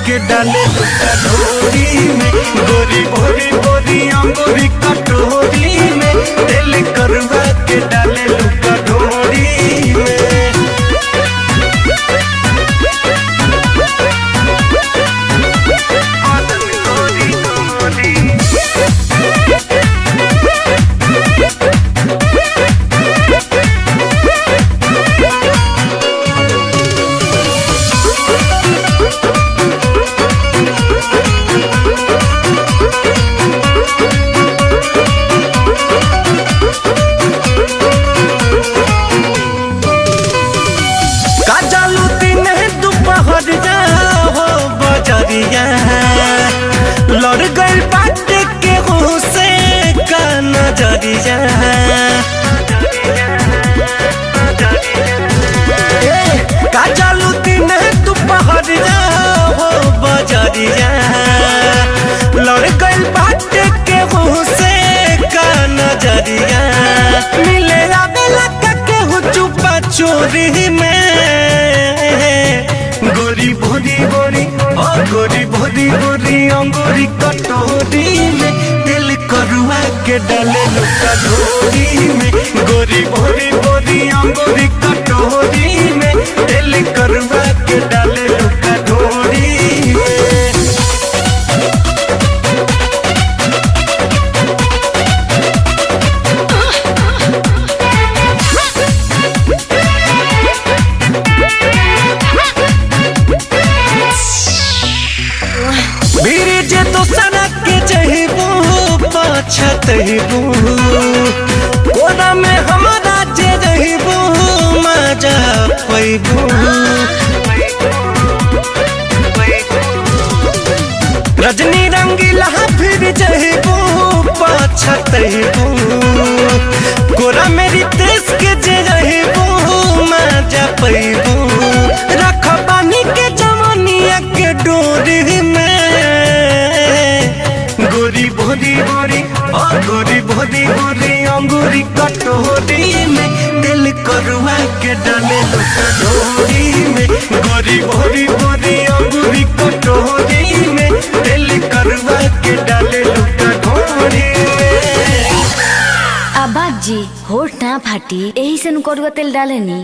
के डाले लुका ढोरी में, गोरी भोरी भोरी अंगूरी कटोरी में, तेल करुआ के डाले लुका ढोरी में। लड़ गई बात के हो से का नजरिया, का चालू दिन दोपहरिया हो बजरिया, लड़ गई बात के हो से का नजरिया, मिले आवेला के हो चुपा चोरी में, गोरी भोरी भोरी गोरी भोरी भोरी अंगूरी कटोरी में, दिल करुआ के डाले लुका ढोरी में, गोरी भोरी भोरी अंगूरी कटोरी में, दिल करुआ के डाले लुका ढोरी में। छतबू कोना में हमारा जे रहीबू मजा पैबू, रजनी रंगीला फिर जहीबू पछतबू, कोरा मेरी देश के जे रहीबू मजा पैबू, रखबानी के जवानिया के डोरी में, गोरी भोरी भोरी गोरी भोरी भोरी अंगूरी कटोरी में, दिल करुआ के डाले लुका ढोरी में, गोरी भोरी भोरी अंगूरी कटोरी में, दिल करुआ के डाले लुका ढोरी में। अब्बा जी होठ ना फाटी यही से करुआ तेल डाले नी।